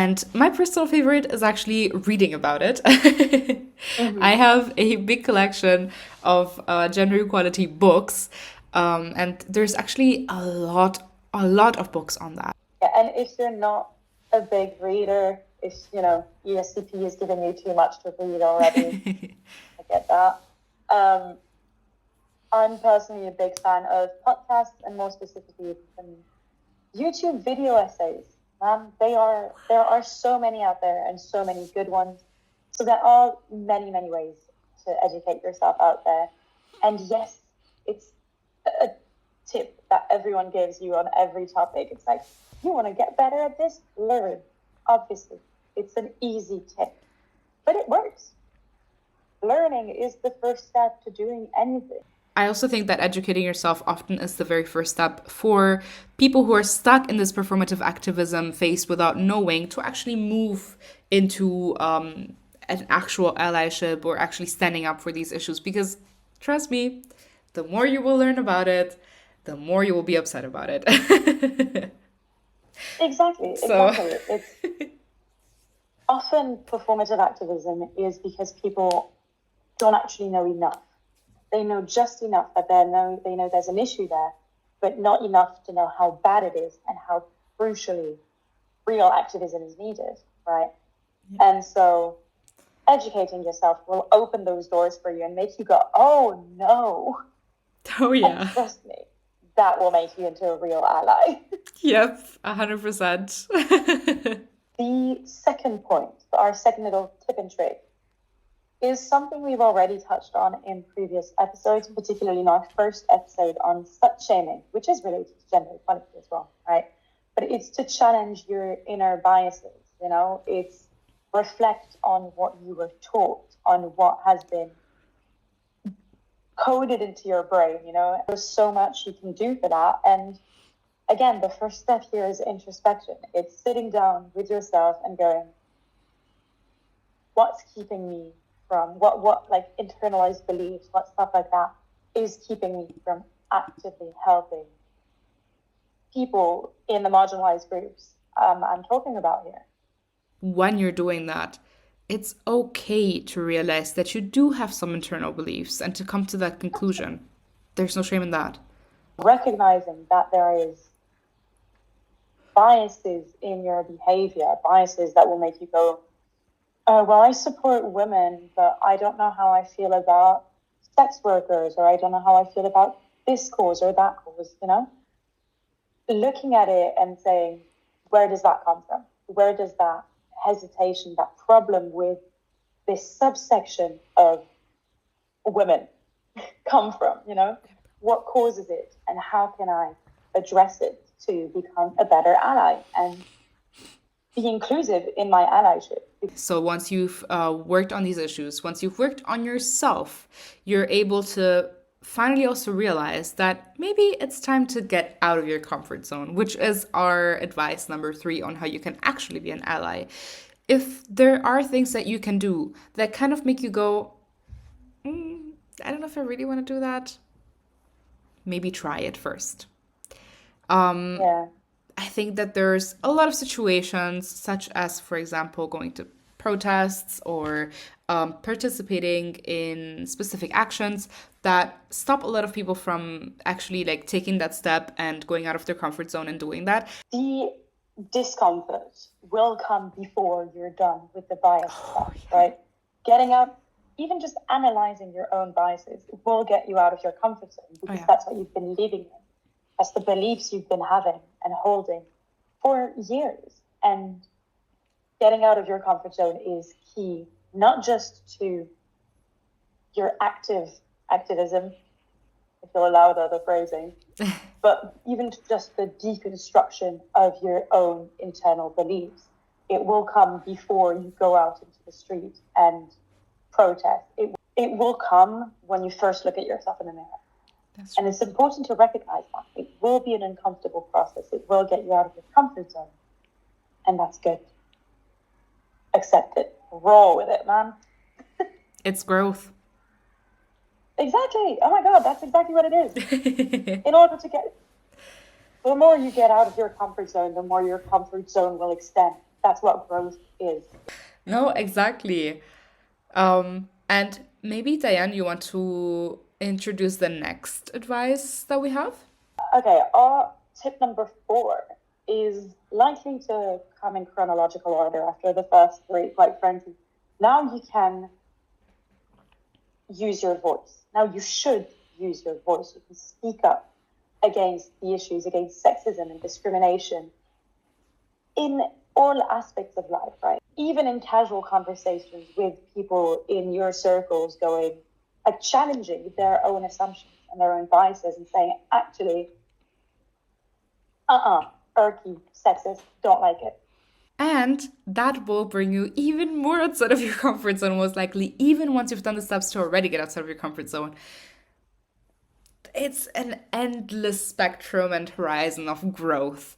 And my personal favorite is actually reading about it. I have a big collection of gender equality books, and there's actually a lot of books on that. Yeah, and if you're not a big reader, if, ESCP is giving you too much to read already, I get that. I'm personally a big fan of podcasts, and more specifically YouTube video essays. There are so many out there and so many good ones. So there are many, many ways to educate yourself out there. And yes, it's a tip that everyone gives you on every topic. It's like, you want to get better at this? Learn. Obviously, it's an easy tip, but it works. Learning is the first step to doing anything. I also think that educating yourself often is the very first step for people who are stuck in this performative activism phase without knowing to actually move into an actual allyship or actually standing up for these issues. Because trust me, the more you will learn about it, the more you will be upset about it. Exactly. It's often performative activism is because people don't actually know enough. They know just enough that they know there's an issue there, but not enough to know how bad it is and how crucially real activism is needed, right? Yeah. And so educating yourself will open those doors for you and make you go, oh no. Oh yeah. And trust me, that will make you into a real ally. Yep, 100%. The second point, our second little tip and trick, is something we've already touched on in previous episodes, particularly in our first episode on slut shaming, which is related to gender equality as well, right? But it's to challenge your inner biases, it's reflect on what you were taught, on what has been coded into your brain, There's so much you can do for that. And again, the first step here is introspection. It's sitting down with yourself and going, what's keeping me from what like internalized beliefs, what stuff like that is keeping me from actively helping people in the marginalized groups I'm talking about here. When you're doing that, it's okay to realize that you do have some internal beliefs and to come to that conclusion. There's no shame in that. Recognizing that there is biases in your behavior, biases that will make you go, well, I support women, but I don't know how I feel about sex workers, or I don't know how I feel about this cause or that cause, Looking at it and saying, where does that come from? Where does that hesitation, that problem with this subsection of women come from, What causes it, and how can I address it to become a better ally and be inclusive in my allyship? So once you've worked on these issues, once you've worked on yourself, you're able to finally also realize that maybe it's time to get out of your comfort zone, which is our advice number 3 on how you can actually be an ally. If there are things that you can do that kind of make you go, I don't know if I really want to do that, maybe try it first. Yeah. I think that there's a lot of situations, such as, for example, going to protests or participating in specific actions that stop a lot of people from actually like taking that step and going out of their comfort zone and doing that. The discomfort will come before you're done with the bias stuff, right? Getting up, even just analyzing your own biases, will get you out of your comfort zone because that's what you've been living in. That's the beliefs you've been having and holding for years. And getting out of your comfort zone is key, not just to your activism, if you'll allow the other phrasing, but even to just the deconstruction of your own internal beliefs. It will come before you go out into the street and protest. It will come when you first look at yourself in the mirror. And it's important to recognize that. It will be an uncomfortable process. It will get you out of your comfort zone. And that's good. Accept it. Roll with it, man. It's growth. Exactly. Oh my God, that's exactly what it is. In order to get... The more you get out of your comfort zone, the more your comfort zone will extend. that's what growth is. No, exactly. And maybe Diane, you want to introduce the next advice that we have? Okay, our tip number 4 is likely to come in chronological order after the first 3, quite frankly. Now you can use your voice. Now you should use your voice. You can speak up against the issues, against sexism and discrimination in all aspects of life, right? Even in casual conversations with people in your circles going, like challenging their own assumptions and their own biases and saying, actually, irky, sexist, don't like it. And that will bring you even more outside of your comfort zone, most likely, even once you've done the steps to already get outside of your comfort zone. It's an endless spectrum and horizon of growth.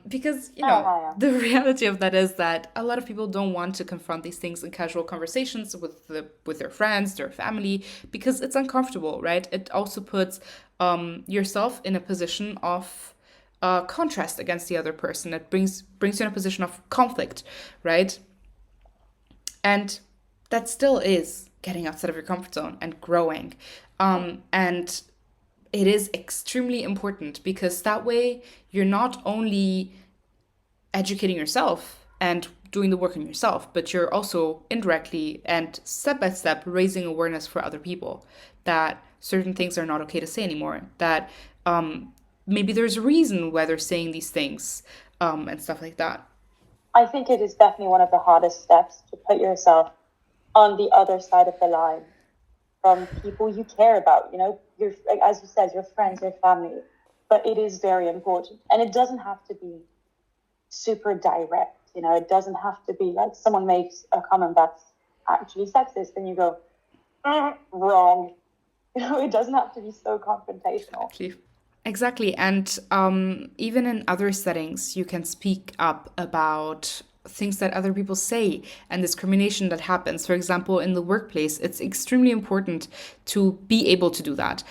Because, the reality of that is that a lot of people don't want to confront these things in casual conversations with their friends, their family, because it's uncomfortable, right? It also puts yourself in a position of contrast against the other person. It brings you in a position of conflict, right? And that still is getting outside of your comfort zone and growing. And it is extremely important because that way you're not only educating yourself and doing the work on yourself, but you're also indirectly and step by step raising awareness for other people that certain things are not okay to say anymore, that maybe there's a reason why they're saying these things and stuff like that. I think it is definitely one of the hardest steps to put yourself on the other side of the line from people you care about, your, as you said, your friends, your family. But it is very important. And it doesn't have to be super direct, it doesn't have to be like someone makes a comment that's actually sexist and you go, wrong. It doesn't have to be so confrontational. Exactly. And even in other settings, you can speak up about things that other people say and discrimination that happens. For example, in the workplace, it's extremely important to be able to do that.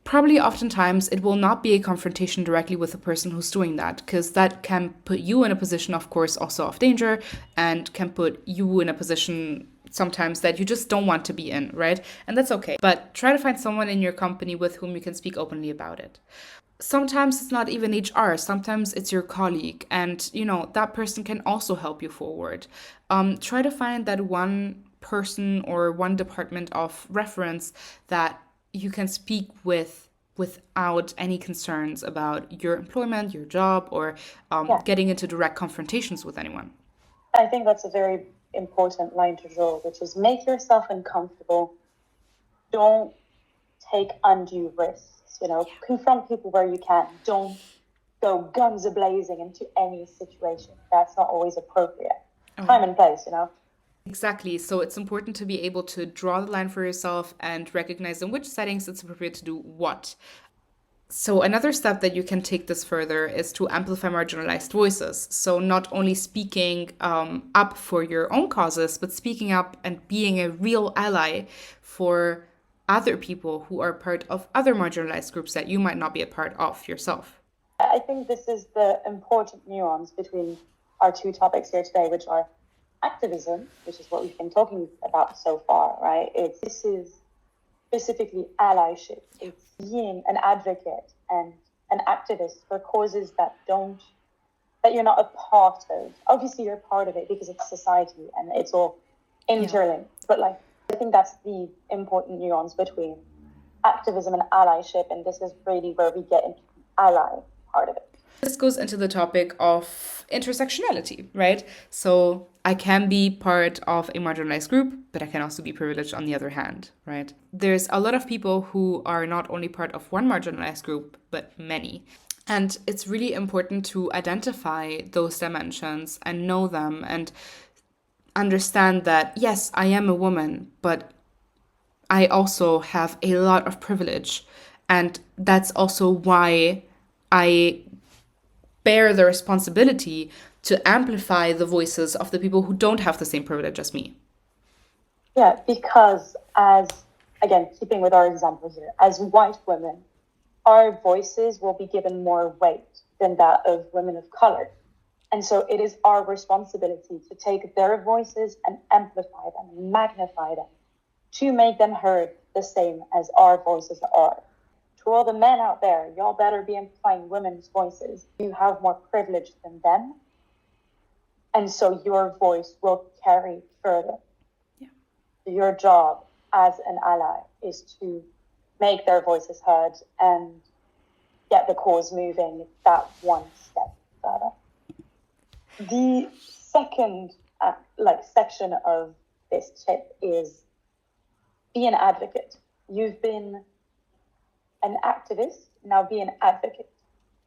Probably oftentimes it will not be a confrontation directly with the person who's doing that, because that can put you in a position, of course, also of danger, and can put you in a position sometimes that you just don't want to be in, right? And that's okay. But try to find someone in your company with whom you can speak openly about it. Sometimes it's not even HR, sometimes it's your colleague, and that person can also help you forward. Try to find that one person or one department of reference that you can speak with without any concerns about your employment, your job, or getting into direct confrontations with anyone. I think that's a very important line to draw, which is make yourself uncomfortable. Don't take undue risks. Confront people where you can. Don't go guns a-blazing into any situation. That's not always appropriate. Time and place, Exactly. So it's important to be able to draw the line for yourself and recognize in which settings it's appropriate to do what. So another step that you can take this further is to amplify marginalized voices. So not only speaking up for your own causes, but speaking up and being a real ally for other people who are part of other marginalized groups that you might not be a part of yourself. I think this is the important nuance between our two topics here today, which are activism, which is what we've been talking about so far, right? This is specifically allyship. It's being an advocate and an activist for causes that you're not a part of. Obviously, you're part of it because it's society and it's all interlinked. But I think that's the important nuance between activism and allyship, and this is really where we get into the ally part of it. This goes into the topic of intersectionality, right? So I can be part of a marginalized group, but I can also be privileged on the other hand, right? There's a lot of people who are not only part of one marginalized group, but many. And it's really important to identify those dimensions and know them and understand that, yes, I am a woman, but I also have a lot of privilege. And that's also why I bear the responsibility to amplify the voices of the people who don't have the same privilege as me. Yeah, because again, keeping with our example here, as white women, our voices will be given more weight than that of women of color. And so it is our responsibility to take their voices and amplify them and magnify them to make them heard the same as our voices are. To all the men out there, y'all better be amplifying women's voices. You have more privilege than them. And so your voice will carry further. Yeah. Your job as an ally is to make their voices heard and get the cause moving that one step further. The second section of this tip is be an advocate. You've been an activist, now be an advocate.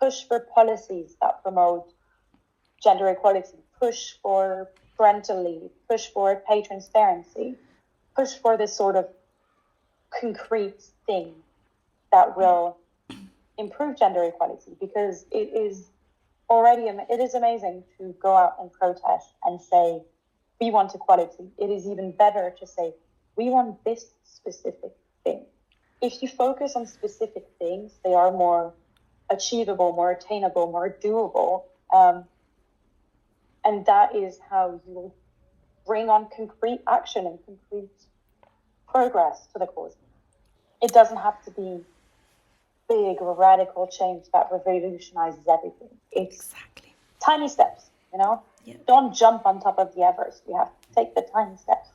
Push for policies that promote gender equality, push for parental leave, push for pay transparency, push for this sort of concrete thing that will improve gender equality, because it is amazing to go out and protest and say, we want equality. It is even better to say, we want this specific thing. If you focus on specific things, they are more achievable, more attainable, more doable. And that is how you will bring on concrete action and concrete progress to the cause. It doesn't have to be big radical change that revolutionizes everything. It's tiny steps, you know? Yeah. Don't jump on top of the Everest. You have to take the tiny steps.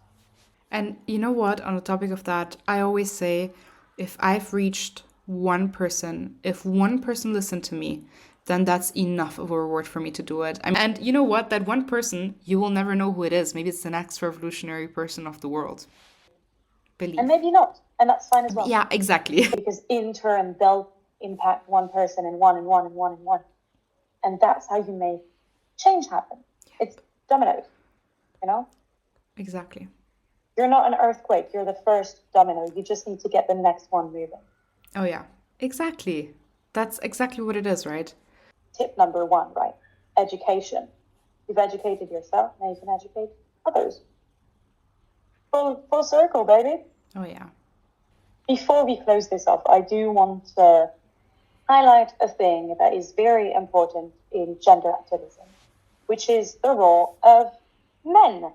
And you know what? On the topic of that, I always say, if I've reached one person, if one person listened to me, then that's enough of a reward for me to do it. And you know what? That one person, you will never know who it is. Maybe it's the next revolutionary person of the world. Believe. And maybe not. And that's fine as well. Yeah, exactly. Because in turn, they'll impact one person and one and one and one and one. And that's how you make change happen. It's dominoes, you know? Exactly. You're not an earthquake. You're the first domino. You just need to get the next one moving. Oh, yeah. Exactly. That's exactly what it is, right? Tip number 1, right? Education. You've educated yourself. Now you can educate others. Full circle, baby. Oh, yeah. Before we close this off, I do want to highlight a thing that is very important in gender activism, which is the role of men,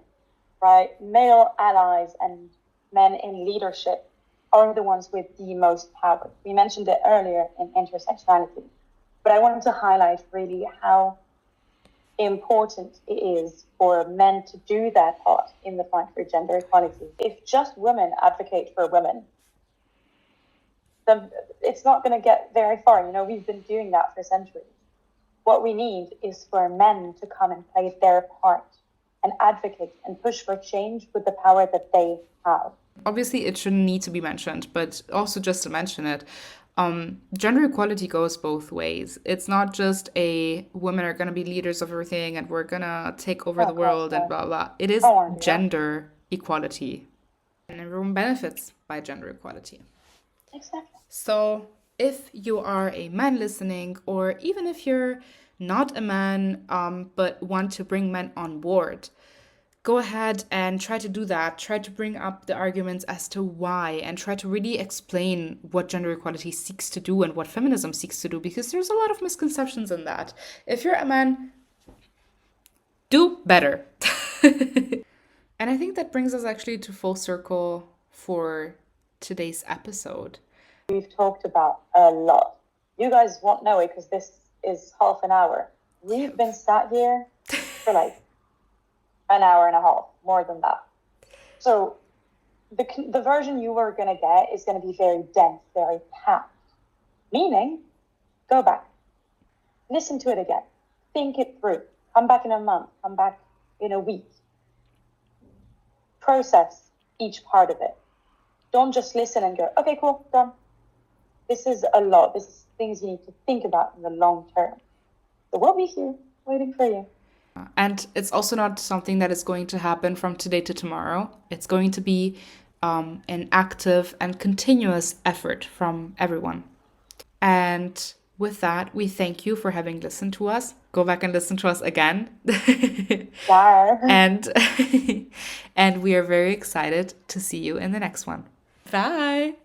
right? Male allies and men in leadership are the ones with the most power. We mentioned it earlier in intersectionality, but I wanted to highlight really how important it is for men to do their part in the fight for gender equality. If just women advocate for women, then it's not going to get very far. You know, we've been doing that for centuries. What we need is for men to come and play their part and advocate and push for change with the power that they have. Obviously, it shouldn't need to be mentioned, but also just to mention it, gender equality goes both ways. It's not just women are going to be leaders of everything and we're going to take over the world and blah, blah. It is gender equality. And everyone benefits by gender equality. Exactly. So if you are a man listening, or even if you're not a man, but want to bring men on board, go ahead and try to do that. Try to bring up the arguments as to why, and try to really explain what gender equality seeks to do and what feminism seeks to do, because there's a lot of misconceptions in that. If you're a man, do better. And I think that brings us actually to full circle for today's episode. We've talked about a lot. You guys won't know it because this is half an hour. We've been sat here for like an hour and a half, more than that. So the version you are going to get is going to be very dense, very packed. Meaning, go back, listen to it again, think it through, come back in a month, come back in a week. Process each part of it. Don't just listen and go, okay, cool, done. This is a lot. This is things you need to think about in the long term. So we'll be here waiting for you. And it's also not something that is going to happen from today to tomorrow. It's going to be an active and continuous effort from everyone. And with that, we thank you for having listened to us. Go back and listen to us again. Yeah. And we are very excited to see you in the next one. Bye.